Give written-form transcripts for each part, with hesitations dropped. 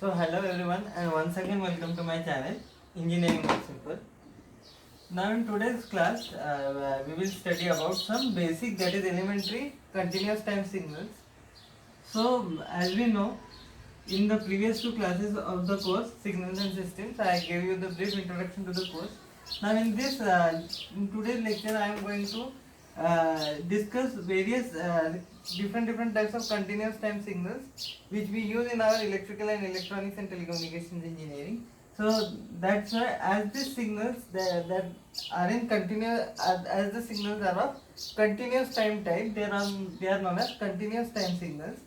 So hello everyone and once again welcome to my channel Engineering Made Simple. Now in today's class we will study about some basic, that is elementary continuous time signals. So as we know, in the previous two classes of the course Signals and Systems, I gave you the brief introduction to the course. Now in today's lecture I am going to discuss various different types of continuous time signals which we use in our electrical and electronics and telecommunications engineering. So that's why as these signals that are in continuous as the signals are of continuous time type, they are known as continuous time signals.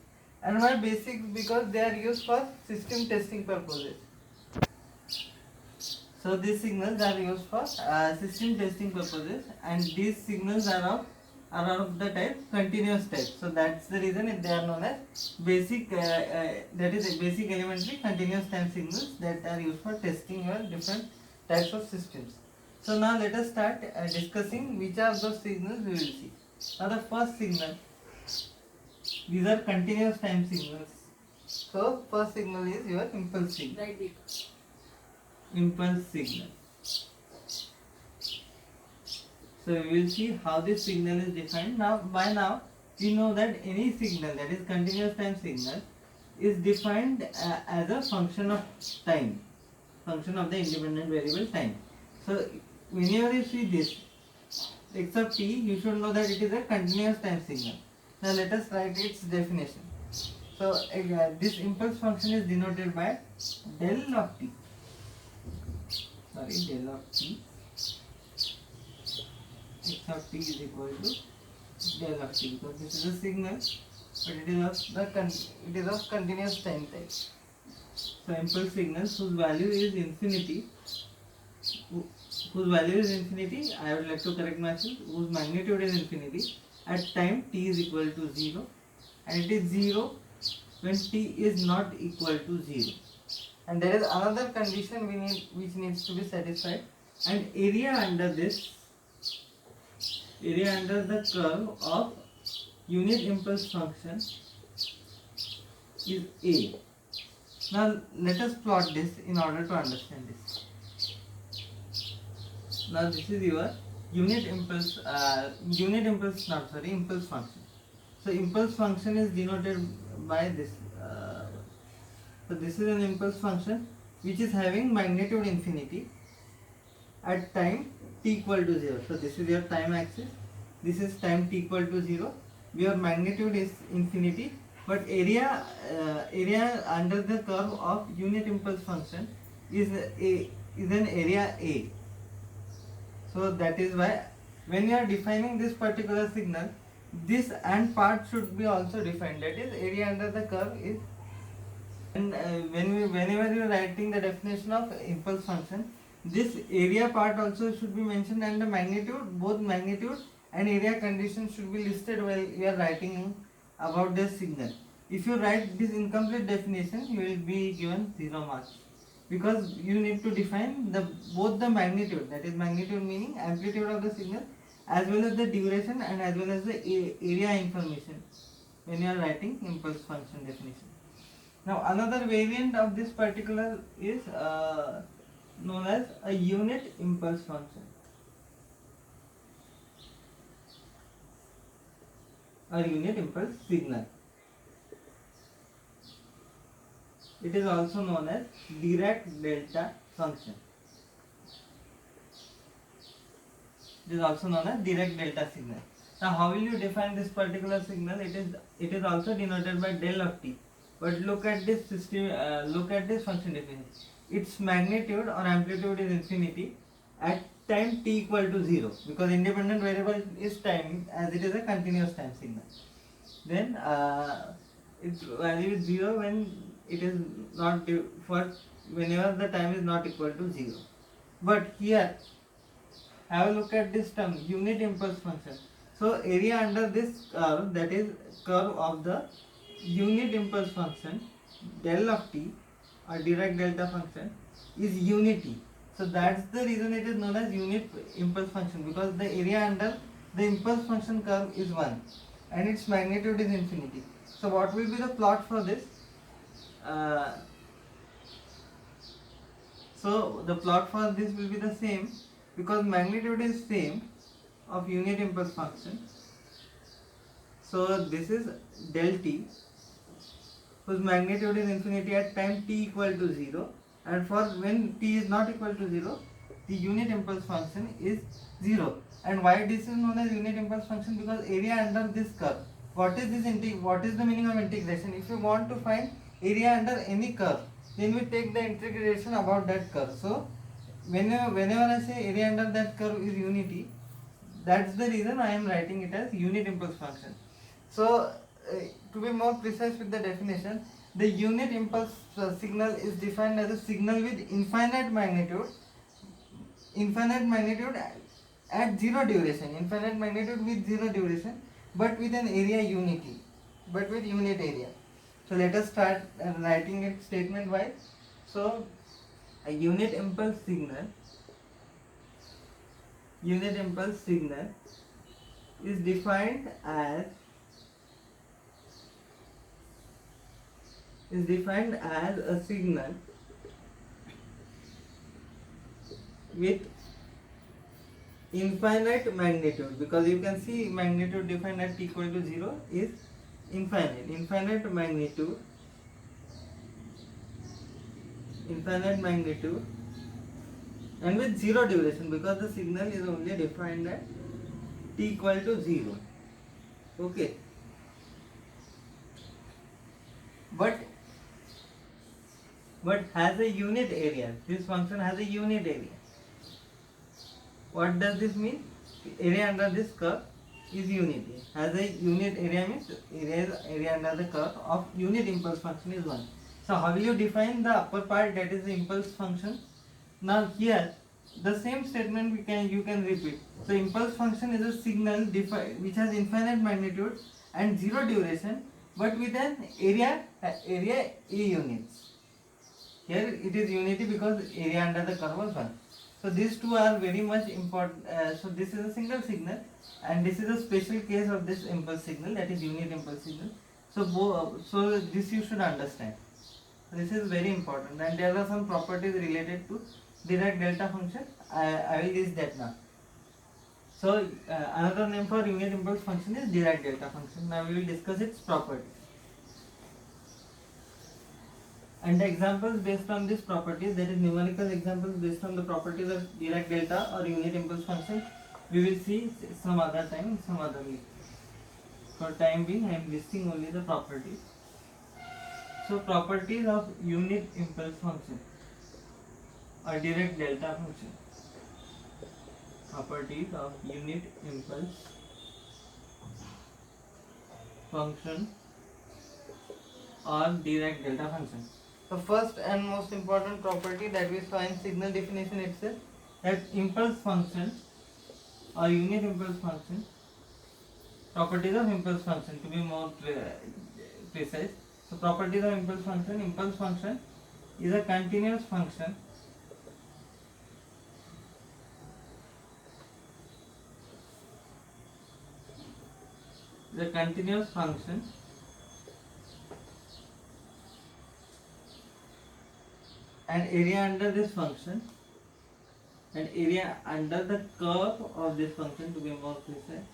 And why basic? Because they are used for system testing purposes. So these signals are used for system testing purposes, and these signals are of the type continuous type. So that's the reason they are known as basic. That is basic elementary continuous time signals that are used for testing your different types of systems. So now let us start discussing which are those signals we will see. Now the first signal. These are continuous time signals. So first signal is your impulse signal. Impulse signal. So we will see how this signal is defined. By now we know that any signal, that is continuous time signal, is defined as a function of time, function of the independent variable time. So whenever you see this x of t, you should know that it is a continuous time signal. Now let us write its definition. So this impulse function is denoted by del of t. Del of t. X of t is equal to del of t, because this is a signal, but it is of continuous time type. So impulse signals whose value is infinity, I would like to correct myself, whose magnitude is infinity at time t is equal to 0, and it is 0 when t is not equal to 0. And there is another condition which needs to be satisfied, and area under the curve of unit impulse function is A. Now let us plot this in order to understand this. Now this is your impulse function. So impulse function is denoted by this. So this is an impulse function which is having magnitude infinity at time t equal to 0. So this is your time axis. This is time t equal to 0. Your magnitude is infinity, but area under the curve of unit impulse function is an area A. So that is why when you are defining this particular signal, this and part should be also defined. That is, area under the curve is. And whenever you are writing the definition of impulse function, this area part also should be mentioned, and the magnitude, both magnitude and area conditions should be listed while you are writing about the signal. If you write this incomplete definition, you will be given 0 marks, because you need to define both the magnitude, that is magnitude meaning amplitude of the signal, as well as the duration and as well as the area information when you are writing impulse function definition. Now another variant of this particular is known as a unit impulse function or unit impulse signal. It is also known as Dirac delta function. It is also known as Dirac delta signal. Now how will you define this particular signal? It is also denoted by del of t. But look at this system. Look at this function definition. Its magnitude or amplitude is infinity at time t equal to 0, because independent variable is time, as it is a continuous time signal. Then its value is 0 when it is not whenever the time is not equal to 0. But here, have a look at this term, unit impulse function. So area under this curve, that is curve of the unit impulse function, del of t or Dirac delta function, is unity. So that's the reason it is known as unit impulse function, because the area under the impulse function curve is 1 and its magnitude is infinity. So what will be the plot for this? So the plot for this will be the same because magnitude is same of unit impulse function. So this is del t whose magnitude is infinity at time t equal to 0, and for when t is not equal to 0 the unit impulse function is 0. And why this is known as unit impulse function? Because area under this curve. What is this what is the meaning of integration? If you want to find area under any curve, then we take the integration about that curve. So whenever I say area under that curve is unity, that's the reason I am writing it as unit impulse function. So to be more precise with the definition, the unit impulse signal is defined as a signal with infinite magnitude at zero duration, infinite magnitude with zero duration, but with an area unity, but with unit area. So let us start writing it statement wise. So a unit impulse signal is defined as a signal with infinite magnitude, because you can see magnitude defined at t equal to 0 is infinite magnitude and with zero duration, because the signal is only defined at t equal to 0. Okay, but has a unit area. This function has a unit area. What does this mean? Area under this curve is unity. Has a unit area means area under the curve of unit impulse function is 1. So how will you define the upper part, that is the impulse function? Now here the same statement you can repeat. So impulse function is a signal which has infinite magnitude and zero duration, but with an area A units. Here it is unity because area under the curve was 1. So these two are very much important. So this is a single signal and this is a special case of this impulse signal, that is unit impulse signal. So this you should understand. This is very important, and there are some properties related to Dirac delta function. I will list that now. So another name for unit impulse function is Dirac delta function. Now we will discuss its properties. And the examples based on these properties, that is numerical examples based on the properties of Dirac delta or unit impulse function, we will see some other time, some other way. For time being, I am listing only the properties. So properties of unit impulse function or Dirac delta function. Properties of unit impulse function or Dirac delta function. The first and most important property that we saw in signal definition itself, that impulse function or unit impulse function, properties of impulse function to be more precise. So properties of impulse function is a continuous function and area under this function and area under the curve of this function, to be more precise,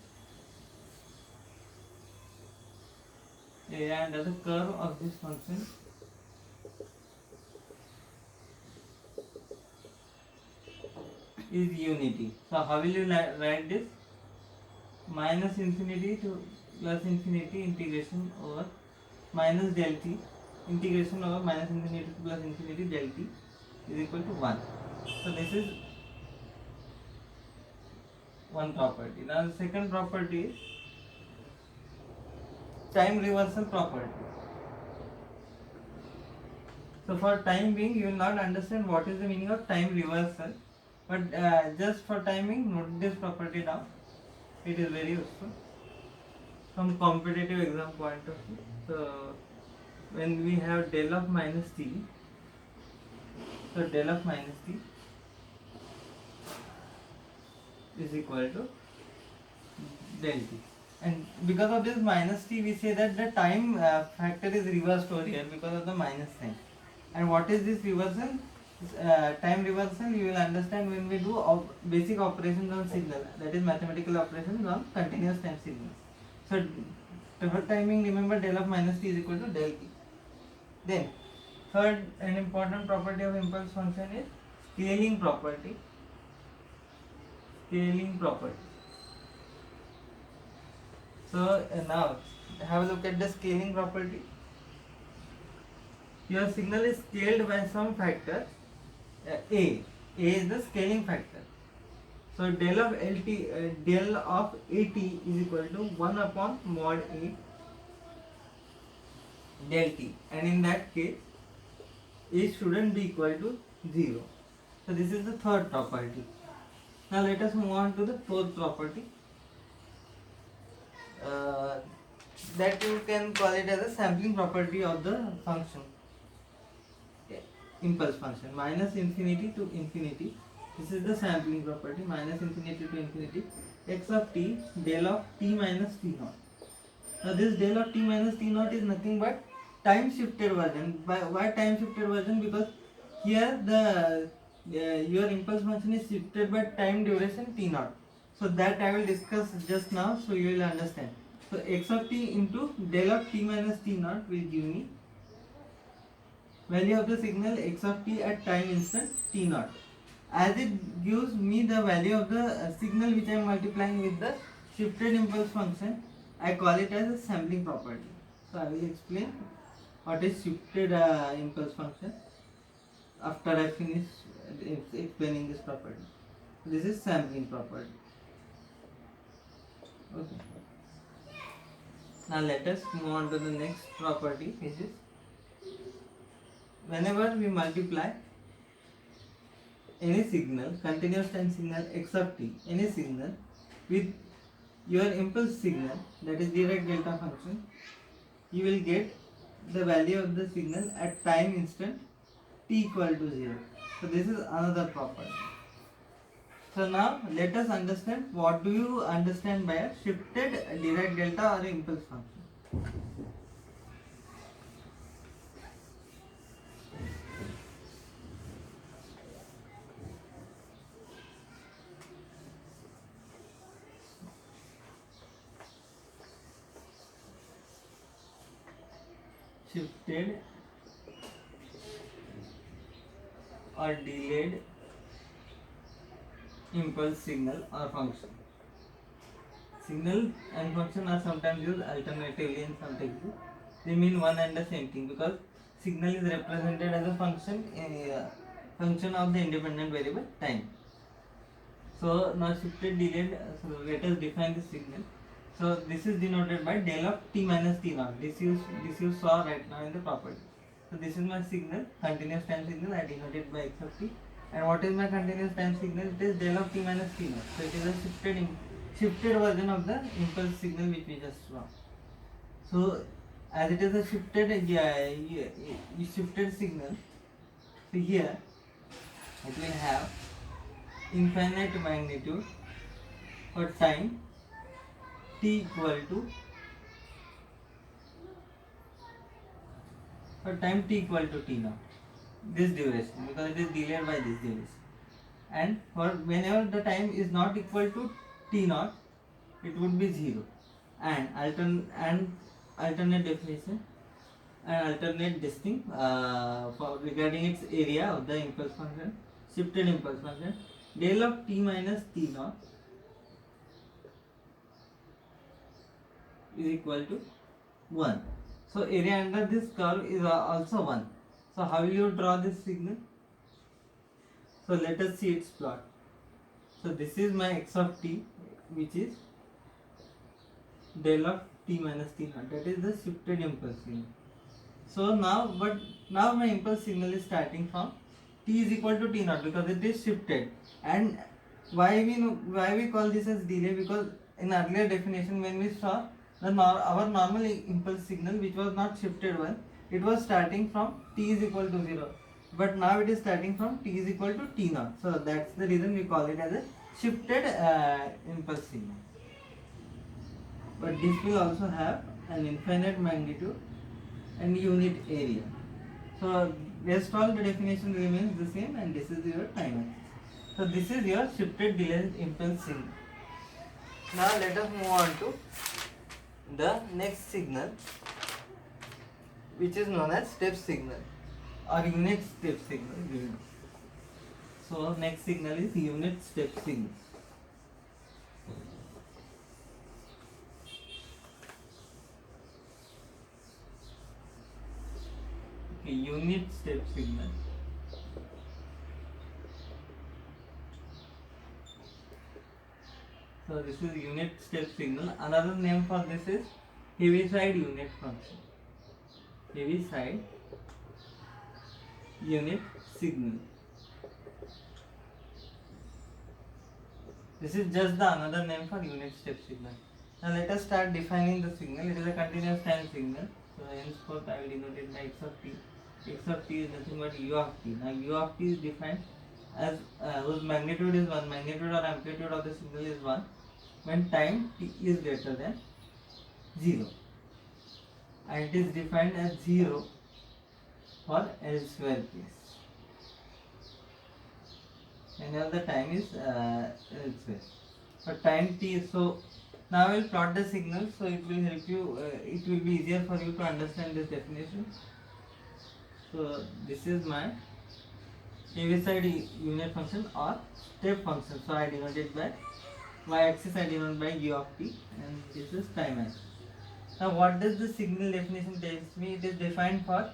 area under the curve of this function is unity. So how will you write this? Minus infinity to plus infinity integration over minus del t, integration over minus infinity to plus infinity del t is equal to 1. So this is one property. Now the second property is time reversal property. So for time being, you will not understand what is the meaning of time reversal, but just for timing, note this property down. It is very useful from competitive exam point of view. So when we have del of minus t, so del of minus t is equal to del t, and because of this minus t, we say that the time factor is reversed over here because of the minus sign. And what is this reversal? time reversal you will understand when we do basic operations on signal, that is mathematical operations on continuous time signal. So for timing, remember del of minus t is equal to del t. Then third and important property of impulse function is scaling property. Scaling property. So now have a look at the scaling property. Your signal is scaled by some factor a. A is the scaling factor. So del of del of at is equal to 1 upon mod a del t, and in that case a shouldn't be equal to 0. So this is the third property. Now let us move on to the fourth property. That you can call it as a sampling property of the function, impulse function, minus infinity to infinity. This is the sampling property, minus infinity to infinity, x of t del of t minus t naught. Now this del of t minus t naught is nothing but time shifted version. Why time shifted version? Because here the your impulse function is shifted by time duration t naught. So that I will discuss just now, so you will understand. So x of t into del of t minus t naught will give me value of the signal x of t at time instant t naught. As it gives me the value of the signal which I am multiplying with the shifted impulse function, I call it as a sampling property. So I will explain what is shifted impulse function after I finish explaining this property. This is sampling property. Okay. Now let us move on to the next property, which is whenever we multiply any signal, continuous time signal x of t, any signal with your impulse signal, that is Dirac delta function, you will get the value of the signal at time instant t equal to 0. So this is another property. So now let us understand what do you understand by a shifted Dirac delta or impulse function. Shifted or delayed impulse signal or function. Signal and function are sometimes used alternatively in some textbooks. They mean one and the same thing because signal is represented as a function of the independent variable time. So now shifted delayed, so let us define the signal. So this is denoted by del of t minus t naught. This you saw right now in the property. So this is my signal, continuous time signal. I denoted by x of t. And what is my continuous time signal? It is del of t minus t naught. So it is a shifted version of the impulse signal which we just saw. So as it is a shifted signal, so here it will have infinite magnitude for time t equal to t naught, this duration, because it is delayed by this duration. And for whenever the time is not equal to t naught, it would be 0. And alternate definition and alternate this thing for regarding its area of the impulse function, shifted impulse function, del of t minus t naught is equal to 1. So area under this curve is also 1. So how will you draw this signal? So let us see its plot. So this is my x of t, which is del of t minus t naught, that is the shifted impulse signal. So now my impulse signal is starting from t is equal to t naught because it is shifted. And why we call this as delay? Because in earlier definition when we saw our normal impulse signal, which was not shifted one, it was starting from t is equal to 0, but now it is starting from t is equal to t naught. So that's the reason we call it as a shifted impulse signal. But this will also have an infinite magnitude and unit area. So Rest all the definition remains the same, and this is your time axis. So this is your shifted delayed impulse signal. Now let us move on to the next signal, which is known as step signal or unit step signal. So next signal is unit step signal. Okay, unit step signal. So this is unit step signal. Another name for this is Heaviside unit function. Heaviside unit signal. This is just the another name for unit step signal. Now let us start defining the signal. It is a continuous time signal. So henceforth I will denote it by x of t. X of t is nothing but u of t. Now u of t is defined as whose magnitude is 1. Magnitude or amplitude of the signal is 1 when time t is greater than 0. And it is defined as 0 for elsewhere case. Whenever the time is elsewhere. For time t, so now I will plot the signal, so it will help you, it will be easier for you to understand this definition. So this is my Heaviside unit function or step function. So I denote it by y-axis, I denote by u of t, and this is time axis. Now what does the signal definition tells me? It is defined for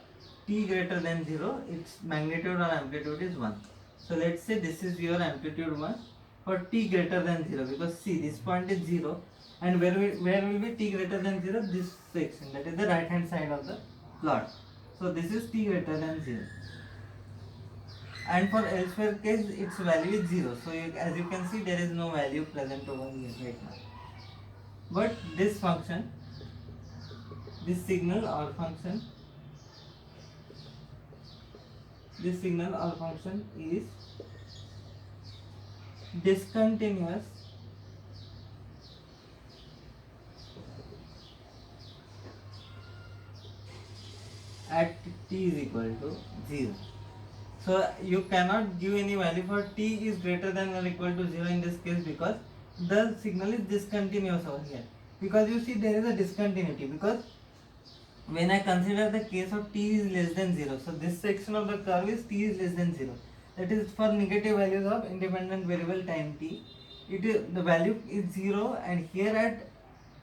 t greater than 0, its magnitude or amplitude is 1. So let's say this is your amplitude 1 for t greater than 0, because see this point is 0, and where will be t greater than 0? This section, that is the right hand side of the plot. So this is t greater than 0. And for elsewhere case its value is 0. So as you can see, there is no value present over here right now. But this function, this signal or function, this signal or function is discontinuous at t is equal to 0. So you cannot give any value for t is greater than or equal to 0 in this case, because the signal is discontinuous over here. Because you see there is a discontinuity, because when I consider the case of t is less than 0, so this section of the curve is t is less than 0. That is for negative values of independent variable time t. It is the value is 0, and here at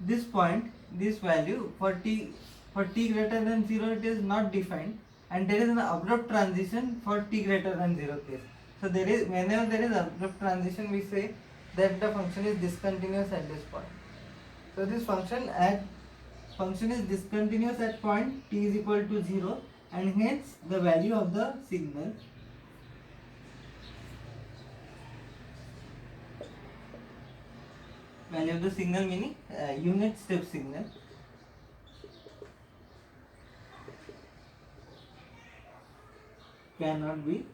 this point, this value for t greater than 0 it is not defined, and there is an abrupt transition for t greater than 0 case. So there is, whenever there is abrupt transition, we say that the function is discontinuous at this point. So this function is discontinuous at point t is equal to 0, and hence the value of the signal meaning unit step signal cannot be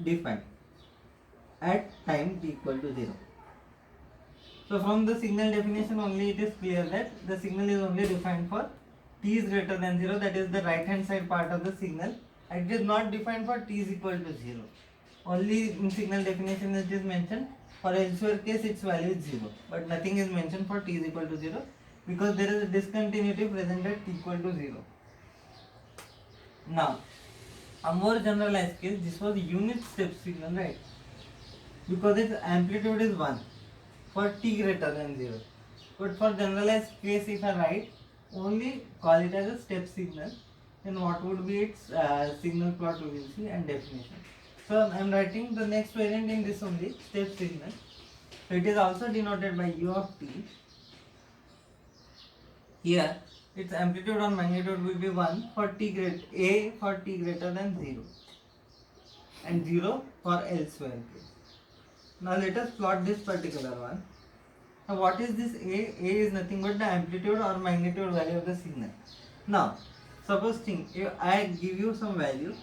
defined at time t equal to 0. So from the signal definition only it is clear that the signal is only defined for t is greater than 0, that is the right hand side part of the signal. It is not defined for t is equal to 0. Only in signal definition it is mentioned. For elsewhere case its value is 0, but nothing is mentioned for t is equal to 0, because there is a discontinuity present at t equal to 0. Now a more generalized case, this was unit step signal, right? Because its amplitude is 1 for t greater than 0. But for generalized case, if I write only call it as a step signal, then what would be its signal plot we will see and definition. So I am writing the next variant in this only, step signal. So it is also denoted by u of t. Here its amplitude or magnitude will be 1 for t greater than 0, and 0 for elsewhere case. Now let us plot this particular one. Now what is this a? A is nothing but the amplitude or magnitude value of the signal. Now suppose think if I give you some value,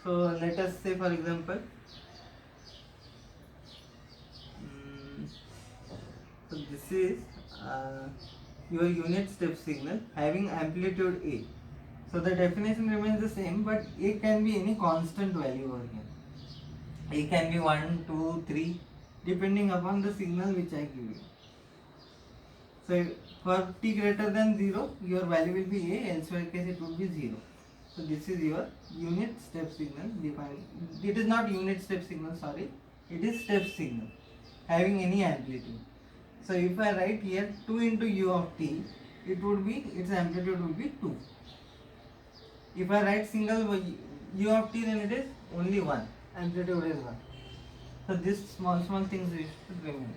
so let us say for example, so this is your unit step signal having amplitude a. So the definition remains the same, but A can be any constant value over here. A can be 1, 2, 3, depending upon the signal which I give you. So for t greater than 0, your value will be A, elsewhere case it will be 0. So this is your unit step signal defined. It is not unit step signal, sorry. It is step signal having any amplitude. So if I write here 2 into u of t, it would be, its amplitude would be 2. If I write single u of t, then it is only 1. Amplitude is 1. So these small things we should remember.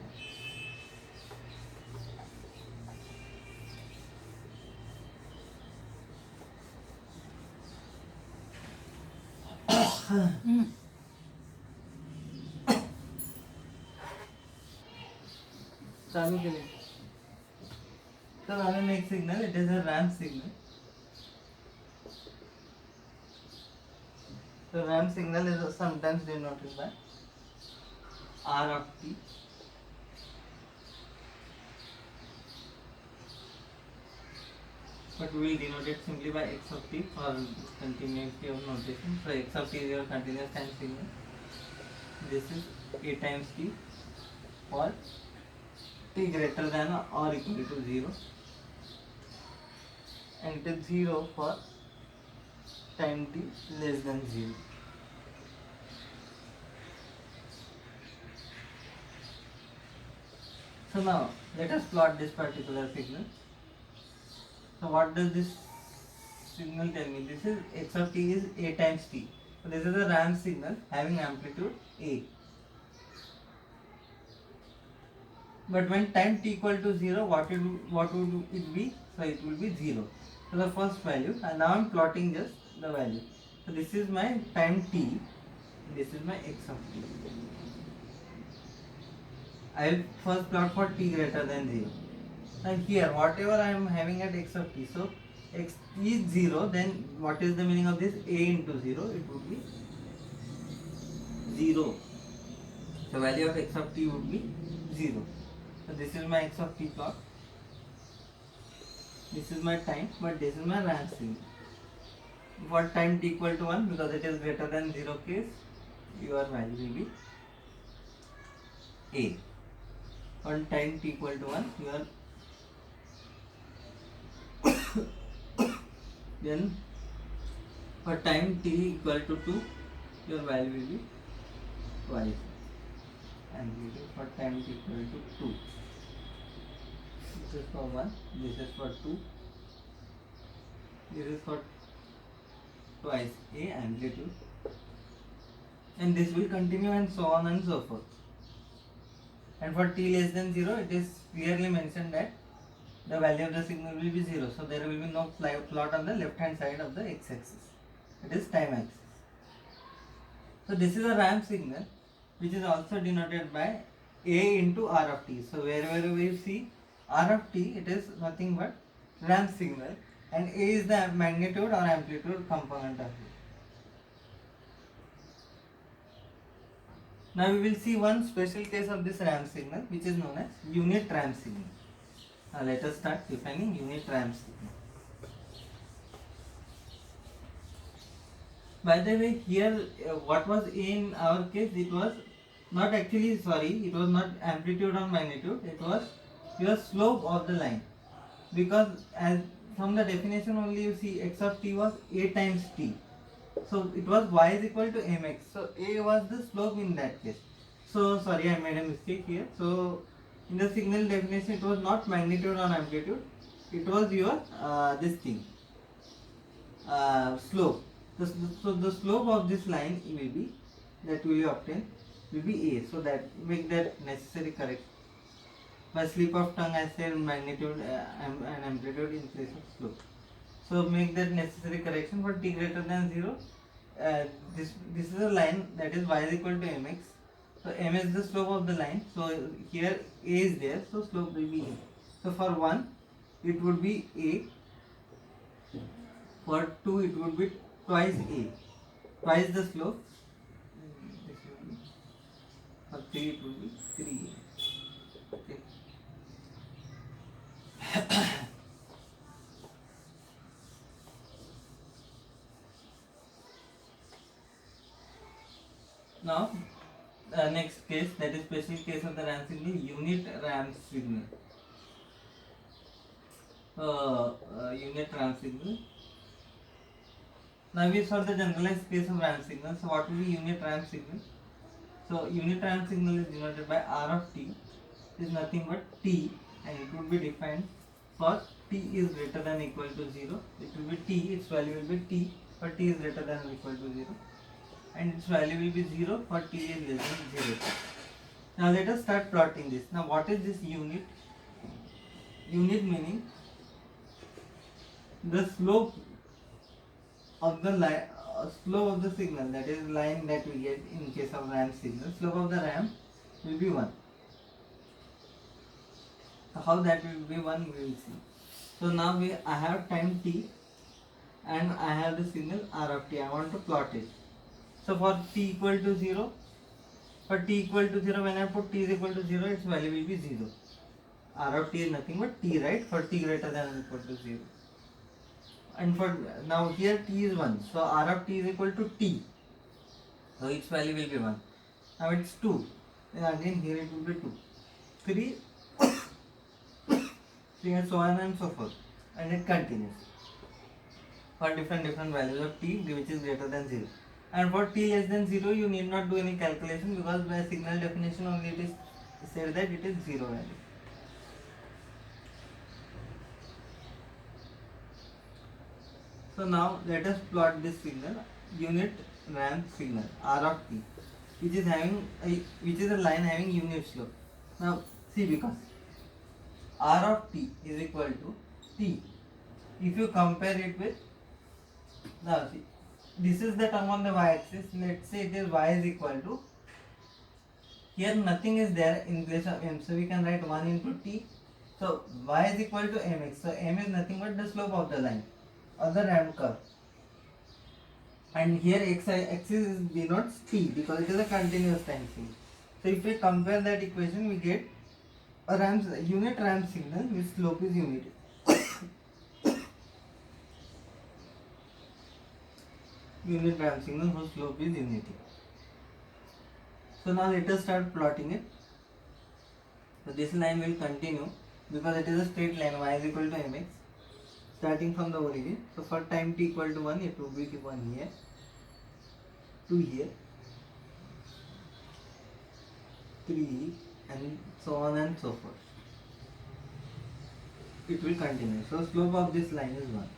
चालू के लिए तो हमें next signal, it is a ramp signal. So ramp signal is sometimes denoted by R of t. But we will denote it simply by x of t for continuity of notation. So x of t is your continuous time signal. This is a times t for t greater than or equal to 0, and it is 0 for time t less than 0. So now let us plot this particular signal. So what does this signal tell me? This is x of t is a times t. So this is a ramp signal having amplitude a. But when time t equal to 0, what would it be? So it will be 0. So the first value, and now I am plotting just the value. So this is my time t, this is my x of t. I will first plot for t greater than 0. And here whatever I am having at x of t, so x is 0, then what is the meaning of this? A into 0, it would be 0. The value of x of t would be 0. So this is my x of t plot. This is my time, but this is my ramp signal. For time t equal to 1, because it is greater than 0 case, your value will be A. For time t equal to 1, your then for time t equal to 2, your value will be twice. And for time t equal to 2. This is for 1, this is for 2, this is for twice A amplitude, and this will continue and so on and so forth. And for t less than 0, it is clearly mentioned that the value of the signal will be 0. So there will be no plot on the left hand side of the x-axis. It is time axis. So this is a ramp signal which is also denoted by A into R of t. So wherever we see R of t, it is nothing but ramp signal, and A is the magnitude or amplitude component of it. Now we will see one special case of this ramp signal, which is known as unit ramp signal. Now let us start defining unit ramp signal. By the way, here what was in our case, it was not actually, it was not amplitude or magnitude, it was your slope of the line. Because as from the definition only you see x of t was a times t. So it was y is equal to mx. So a was the slope in that case. So sorry, I made a mistake here. So in the signal definition, it was not magnitude or amplitude. It was your this thing slope. So the slope of this line will be, that will be obtained, will be a. So that make that necessary correction. By slip of tongue I said magnitude and amplitude in place of slope. So make that necessary correction for t greater than 0. This is a line, that is y is equal to mx. So m is the slope of the line. So here a is there, so slope will be a. So for 1 it would be a. For 2 it would be twice a, twice the slope. For 3 it would be 3a. Okay. Now next case, that is special case of the RAM signal, unit RAM signal. Unit RAM signal. Now we saw the generalized case of RAM signal. So what will be unit RAM signal? So unit RAM signal is denoted by R of t, is nothing but t, and it will be defined for t is greater than equal to 0. It will be t, its value will be t for t is greater than or equal to 0, and its value will be 0 for t is less than 0. Now let us start plotting this. Now what is this unit? Unit meaning the slope of the line, slope of the signal, that is line that we get in case of RAM signal, slope of the RAM will be 1. So how that will be 1 we will see. So now I have time t and I have the signal R of t. I want to plot it. So for t equal to 0, for t equal to 0, when I put t is equal to 0, its value will be 0. R of t is nothing but t, right? For t greater than or equal to 0. And for now here t is 1, so R of t is equal to t, so its value will be 1. Now it's 2, then again here it will be 2, 3, 3 and so on and so forth, and it continues for different values of t which is greater than 0. And for t less than 0 you need not do any calculation, because by signal definition only it is said that it is 0 value. So now let us plot this signal, unit RAM signal R of t, which is a line having unit slope. Now see, because R of t is equal to t, if you compare it with, now see, this is the term on the y-axis. Let's say it is y is equal to, here nothing is there in place of m, so we can write 1 into t. So y is equal to mx. So m is nothing but the slope of the line or the RAM curve, and here x-axis denotes t because it is a continuous time signal. So if we compare that equation, we get a unit RAM signal with slope is unity. Unit RAM signal whose slope is unity. So now let us start plotting it. So this line will continue because it is a straight line, y is equal to mx, starting from the origin. So for time t equal to 1, it will be 1 here, 2 here, 3, and so on and so forth. It will continue. So slope of this line is 1.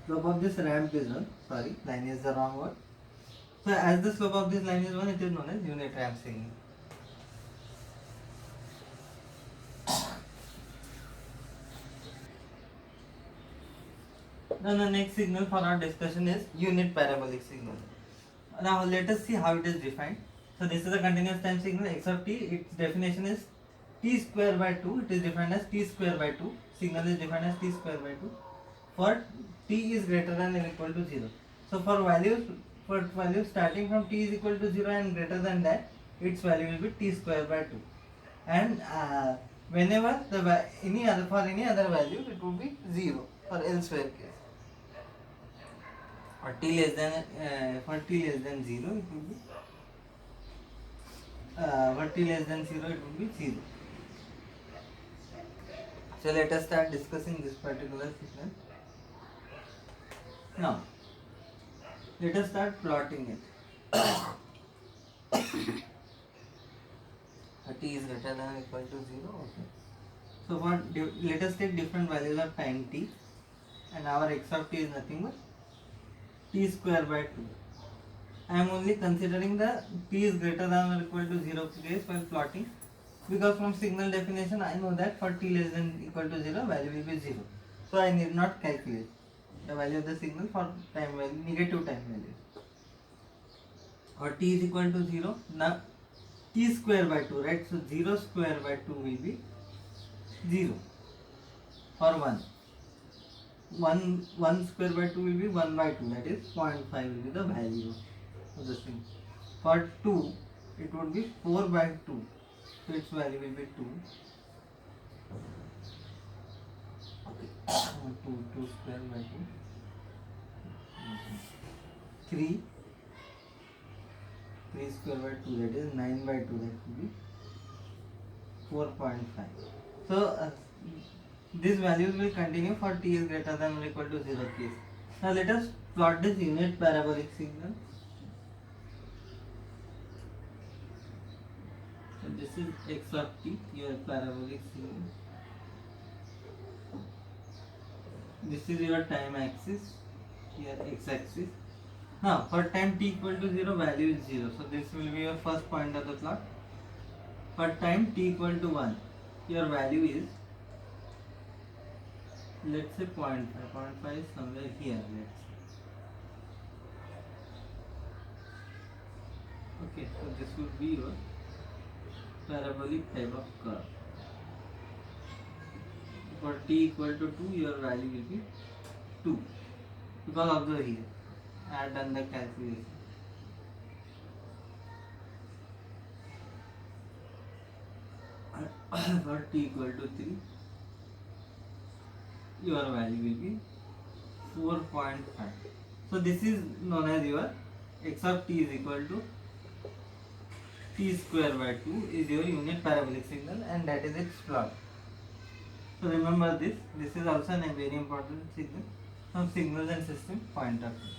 Slope of this ramp is 1. Sorry, line is the wrong word. So as the slope of this line is 1, it is known as unit ramp signal. Now the next signal for our discussion is unit parabolic signal. Now let us see how it is defined. So this is a continuous time signal x of t. Its definition is t square by 2. It is defined as t square by 2. Signal is defined as t square by 2 for t is greater than or equal to 0. So for values starting from t is equal to 0 and greater than that, its value will be t square by 2. And whenever for any other value, it will be 0 for elsewhere case. For t less than 0, it will be for t less than 0, it will be 0. So let us start discussing this particular signal. Now let us start plotting it. T is greater than or equal to 0. Okay. So let us take different values of time t, and our x of t is nothing but t square by 2. I am only considering the t is greater than or equal to 0 case while plotting, because from signal definition I know that for t less than equal to 0, value will be 0. So I need not calculate the value of the signal for time value, negative time value. Or t is equal to 0. Now t square by 2, right? So 0 square by 2 will be 0 for 1. 1 square by 2 will be 1 by 2, that is 0.5 will be the value of the thing. For 2, it would be 4 by 2, so its value will be 2. Okay. 2 square by 2, 3, 3 square by 2, that is 9 by 2, that will be 4.5. So these values will continue for t is greater than or equal to 0 case. Now let us plot this unit parabolic signal. So this is x of t, your parabolic signal. This is your time axis, here x axis. Now for time t equal to 0, value is 0. So this will be your first point of the plot. For time t equal to 1, your value is, let's say 0.5. 0.5 is somewhere here, let's say. Okay, so this would be your parabolic type of curve. For t equal to 2, your value will be 2. Because observe here, I have done the calculation. For t equal to 3, your value will be 4.5. So this is known as your x of t is equal to t square by 2 is your unit parabolic signal, and that is its plot. So remember this is also a very important signal from signals and system point of view.